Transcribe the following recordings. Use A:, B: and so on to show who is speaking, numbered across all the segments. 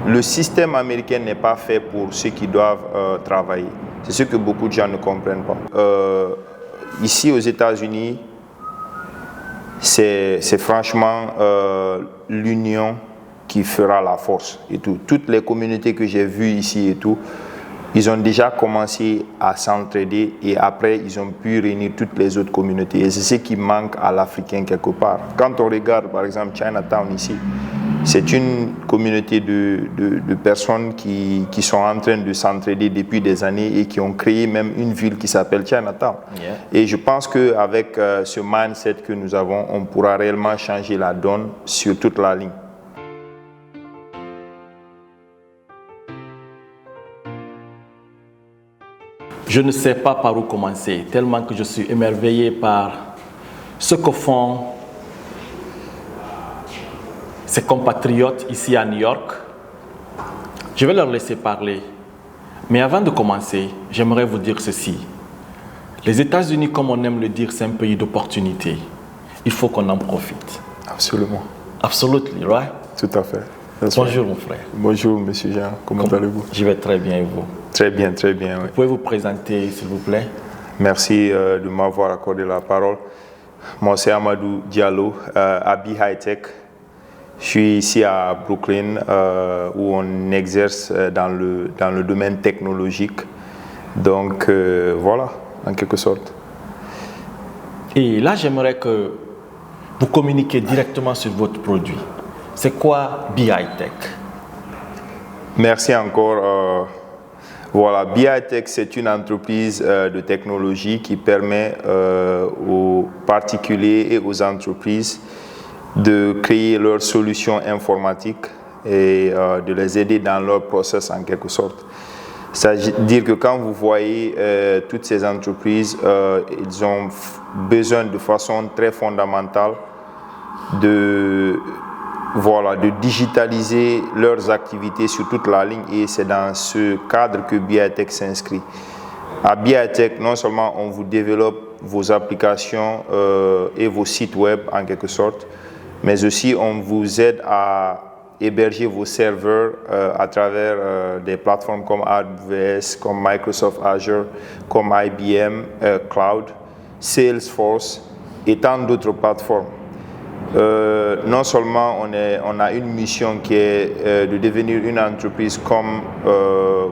A: le système américain n'est pas fait pour ceux qui doivent travailler. C'est ce que beaucoup de gens ne comprennent pas. Ici aux États-Unis, c'est franchement l'union qui fera la force et tout. Toutes les communautés que j'ai vues ici et tout, ils ont déjà commencé à s'entraider et après ils ont pu réunir toutes les autres communautés. Et c'est ce qui manque à l'Africain quelque part. Quand on regarde par exemple Chinatown ici, c'est une communauté de personnes qui sont en train de s'entraider depuis des années et qui ont créé même une ville qui s'appelle Chinatown. Yeah. Et je pense qu'avec ce mindset que nous avons, on pourra réellement changer la donne sur toute la ligne.
B: Je ne sais pas par où commencer, tellement que je suis émerveillé par ce que font ses compatriotes ici à New York. Je vais leur laisser parler. Mais avant de commencer, j'aimerais vous dire ceci. Les États-Unis, comme on aime le dire, c'est un pays d'opportunités. Il faut qu'on en profite.
A: Absolument.
B: Absolutely, right?
A: Tout à fait.
B: Bonjour mon frère.
A: Bonjour monsieur Jean, comment allez-vous?
B: Je vais très bien et vous?
A: Très bien, très bien. Oui.
B: Vous pouvez vous présenter s'il vous plaît?
A: Merci de m'avoir accordé la parole. Moi c'est Amadou Diallo, à Be High Tech. Je suis ici à Brooklyn où on exerce dans le domaine technologique. Donc voilà, en quelque sorte.
B: Et là j'aimerais que vous communiquiez directement sur votre produit. C'est quoi Be High Tech?
A: Merci encore. Voilà, Be High Tech, c'est une entreprise de technologie qui permet aux particuliers et aux entreprises de créer leurs solutions informatiques et de les aider dans leur process en quelque sorte. C'est-à-dire que quand vous voyez toutes ces entreprises, ils ont besoin de façon très fondamentale de digitaliser leurs activités sur toute la ligne et c'est dans ce cadre que Be High Tech s'inscrit. À Be High Tech, non seulement on vous développe vos applications et vos sites web en quelque sorte, mais aussi on vous aide à héberger vos serveurs à travers des plateformes comme AWS, comme Microsoft Azure, comme IBM Cloud, Salesforce et tant d'autres plateformes. Non seulement on a une mission qui est de devenir une entreprise comme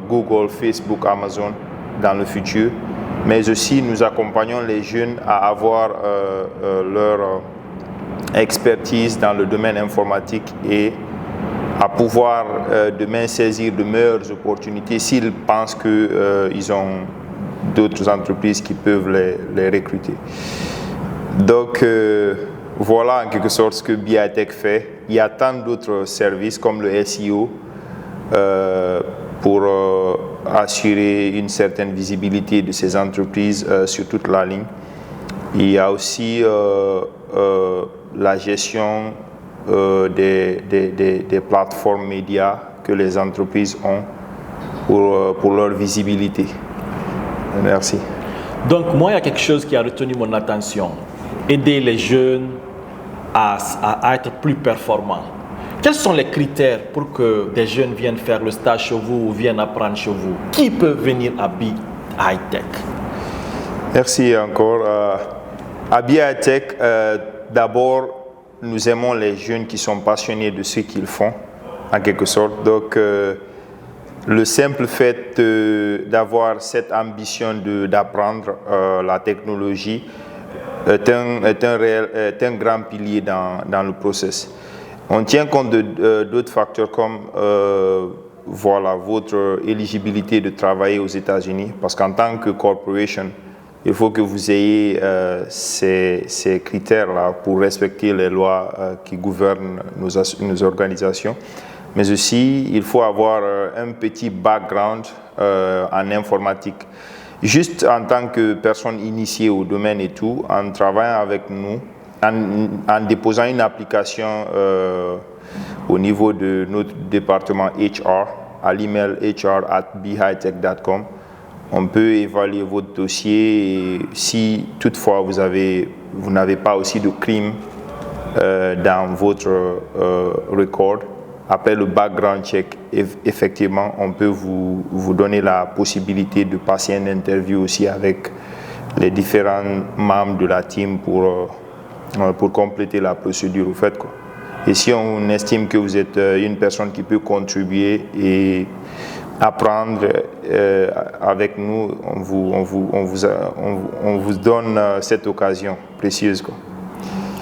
A: Google, Facebook, Amazon dans le futur, mais aussi nous accompagnons les jeunes à avoir leur expertise dans le domaine informatique et à pouvoir demain saisir de meilleures opportunités s'ils pensent qu'ils ont d'autres entreprises qui peuvent les recruter. Donc voilà en quelque sorte ce que Be High Tech fait. Il y a tant d'autres services comme le SEO pour assurer une certaine visibilité de ces entreprises sur toute la ligne. Il y a aussi la gestion des plateformes médias que les entreprises ont pour leur visibilité. Merci.
B: Donc moi, il y a quelque chose qui a retenu mon attention. Aider les jeunes à être plus performants. Quels sont les critères pour que des jeunes viennent faire le stage chez vous ou viennent apprendre chez vous? Qui peut venir à Be High Tech?
A: Merci encore. À Be High Tech, d'abord, nous aimons les jeunes qui sont passionnés de ce qu'ils font, en quelque sorte. Donc, le simple fait d'avoir cette ambition d'apprendre la technologie est un grand pilier dans le process. On tient compte d'autres facteurs comme votre éligibilité de travailler aux États-Unis, parce qu'en tant que corporation, il faut que vous ayez ces critères-là pour respecter les lois qui gouvernent nos organisations. Mais aussi, il faut avoir un petit background en informatique. Juste en tant que personne initiée au domaine et tout, en travaillant avec nous, en déposant une application au niveau de notre département HR, à l'email hr@behightech.com, on peut évaluer votre dossier et si toutefois vous n'avez pas aussi de crime dans votre record, après le background check, effectivement, on peut vous donner la possibilité de passer une interview aussi avec les différents membres de la team pour compléter la procédure, au fait, quoi. Et si on estime que vous êtes une personne qui peut contribuer et apprendre avec nous, on vous donne cette occasion précieuse, quoi.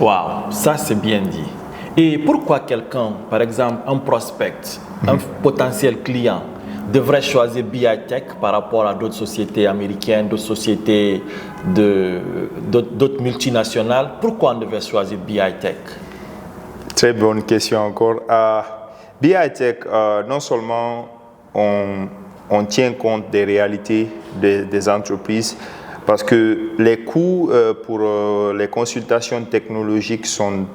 B: Waouh, ça c'est bien dit. Et pourquoi quelqu'un, par exemple un prospect, un potentiel client, devrait choisir BI-Tech par rapport à d'autres sociétés américaines, d'autres sociétés, d'autres multinationales? Pourquoi on devrait choisir BI-Tech?
A: Très bonne question encore. BI-Tech, non seulement on tient compte des réalités des entreprises, parce que les coûts pour les consultations technologiques sont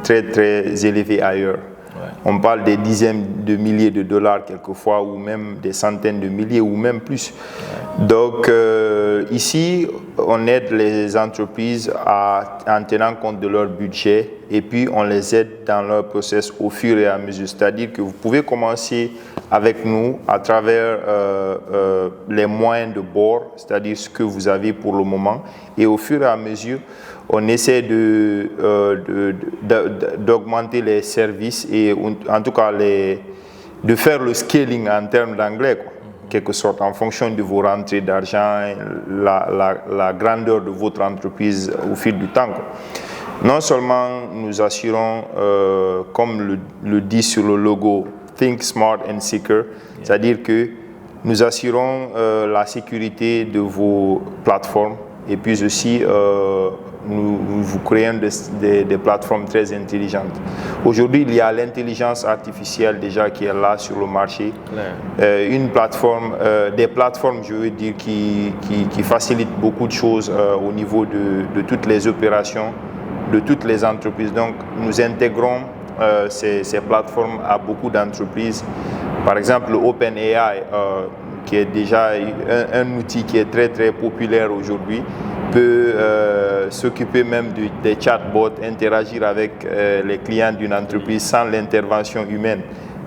A: très très élevés ailleurs. Ouais. On parle des dizaines de milliers de dollars quelquefois, ou même des centaines de milliers, ou même plus. Ouais. Donc ici, on aide les entreprises en tenant compte de leur budget, et puis on les aide dans leur process au fur et à mesure. C'est-à-dire que vous pouvez commencer avec nous à travers les moyens de bord, c'est-à-dire ce que vous avez pour le moment, et au fur et à mesure, on essaie d'augmenter les services et en tout cas de faire le scaling en termes d'anglais, quoi, quelque sorte, en fonction de vos rentrées d'argent, la grandeur de votre entreprise au fil du temps, quoi. Non seulement nous assurons, comme le dit sur le logo, Think Smart and Secure, c'est-à-dire que nous assurons la sécurité de vos plateformes, et puis aussi nous vous créons des plateformes très intelligentes. Aujourd'hui, il y a l'intelligence artificielle déjà qui est là sur le marché. Une plateforme, des plateformes, je veux dire, qui facilitent beaucoup de choses au niveau de toutes les opérations, de toutes les entreprises. Donc, nous intégrons ces plateformes à beaucoup d'entreprises. Par exemple, OpenAI, qui est déjà un outil qui est très très populaire aujourd'hui, peut s'occuper même des chatbots, interagir avec les clients d'une entreprise sans l'intervention humaine,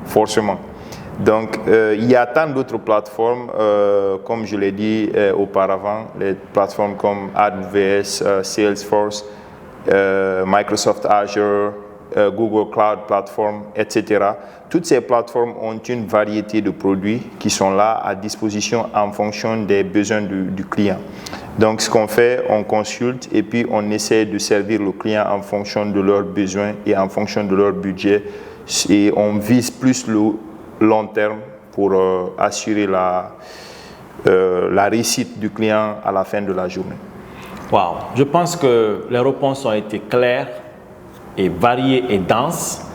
A: forcément. Donc, il y a tant d'autres plateformes, comme je l'ai dit auparavant, les plateformes comme AWS, Salesforce, Microsoft Azure, Google Cloud Platform, etc. Toutes ces plateformes ont une variété de produits qui sont là à disposition en fonction des besoins du client. Donc, ce qu'on fait, on consulte et puis on essaie de servir le client en fonction de leurs besoins et en fonction de leur budget. Et on vise plus le long terme pour assurer la réussite du client à la fin de la journée.
B: Wow. Je pense que les réponses ont été claires et variées et denses.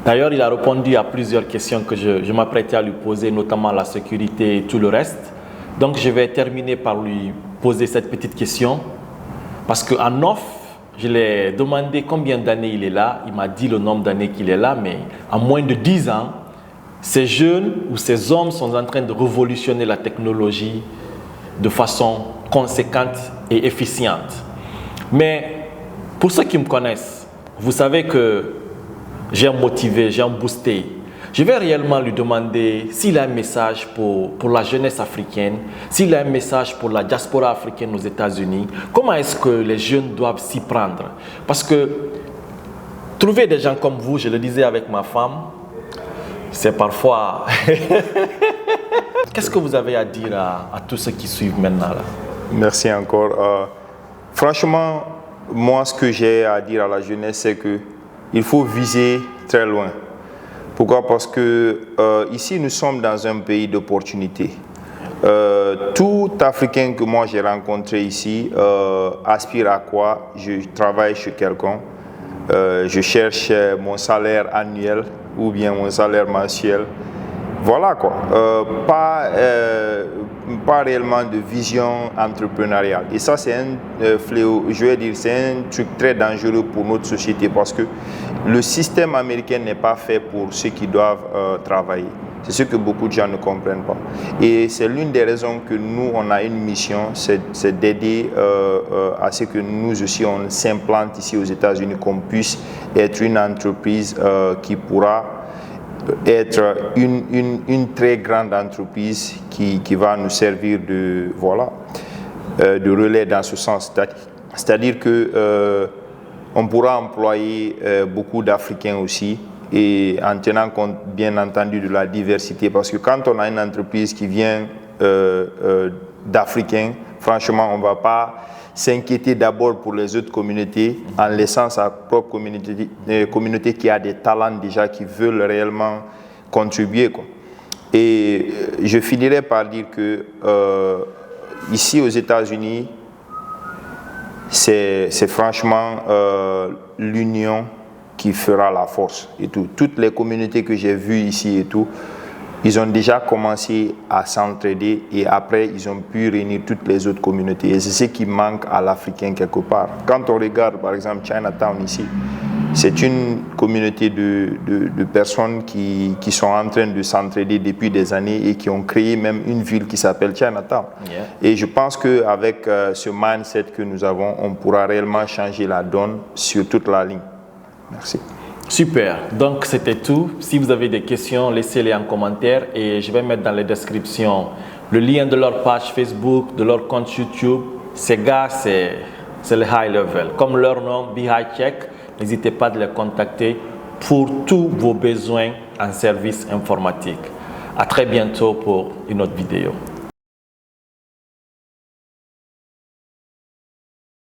B: D'ailleurs, il a répondu à plusieurs questions que je m'apprêtais à lui poser, notamment la sécurité et tout le reste. Donc, je vais terminer par lui poser cette petite question. Parce qu'en off, je lui ai demandé combien d'années il est là. Il m'a dit le nombre d'années qu'il est là, mais en moins de 10 ans, ces jeunes ou ces hommes sont en train de révolutionner la technologie de façon conséquente et efficiente. Mais pour ceux qui me connaissent, vous savez que j'aime motiver, j'aime booster. Je vais réellement lui demander s'il a un message pour la jeunesse africaine, s'il a un message pour la diaspora africaine aux États-Unis. Comment est-ce que les jeunes doivent s'y prendre? Parce que trouver des gens comme vous, je le disais avec ma femme, c'est parfois... Qu'est-ce que vous avez à dire à tous ceux qui suivent maintenant là?
A: Merci encore. Franchement, moi, ce que j'ai à dire à la jeunesse, c'est qu'il faut viser très loin. Pourquoi? Parce que ici, nous sommes dans un pays d'opportunités. Tout Africain que moi j'ai rencontré ici aspire à quoi? Je travaille chez quelqu'un, je cherche mon salaire annuel ou bien mon salaire mensuel. Voilà quoi. Pas réellement de vision entrepreneuriale. Et ça, c'est un fléau, je vais dire, c'est un truc très dangereux pour notre société parce que le système américain n'est pas fait pour ceux qui doivent travailler. C'est ce que beaucoup de gens ne comprennent pas. Et c'est l'une des raisons que nous, on a une mission, c'est d'aider à ce que nous aussi, on s'implante ici aux États-Unis, qu'on puisse être une entreprise qui pourra être une très grande entreprise qui va nous servir de relais dans ce sens. C'est-à-dire que on pourra employer beaucoup d'Africains aussi, et en tenant compte bien entendu de la diversité, parce que quand on a une entreprise qui vient d'Africains, franchement on ne va pas s'inquiéter d'abord pour les autres communautés en laissant sa propre communauté qui a des talents déjà, qui veulent réellement contribuer, quoi. Et je finirai par dire que ici aux États-Unis, c'est franchement l'union qui fera la force et tout. Toutes les communautés que j'ai vues ici et tout, ils ont déjà commencé à s'entraider et après ils ont pu réunir toutes les autres communautés. Et c'est ce qui manque à l'Africain quelque part. Quand on regarde par exemple Chinatown ici, c'est une communauté de personnes qui sont en train de s'entraider depuis des années et qui ont créé même une ville qui s'appelle Chinatown. Yeah. Et je pense qu'avec ce mindset que nous avons, on pourra réellement changer la donne sur toute la ligne. Merci.
B: Super, donc c'était tout. Si vous avez des questions, laissez-les en commentaire et je vais mettre dans les descriptions le lien de leur page Facebook, de leur compte YouTube. Ces gars, c'est le high level. Comme leur nom, Be High Check, n'hésitez pas de les contacter pour tous vos besoins en service informatique. À très bientôt pour une autre vidéo.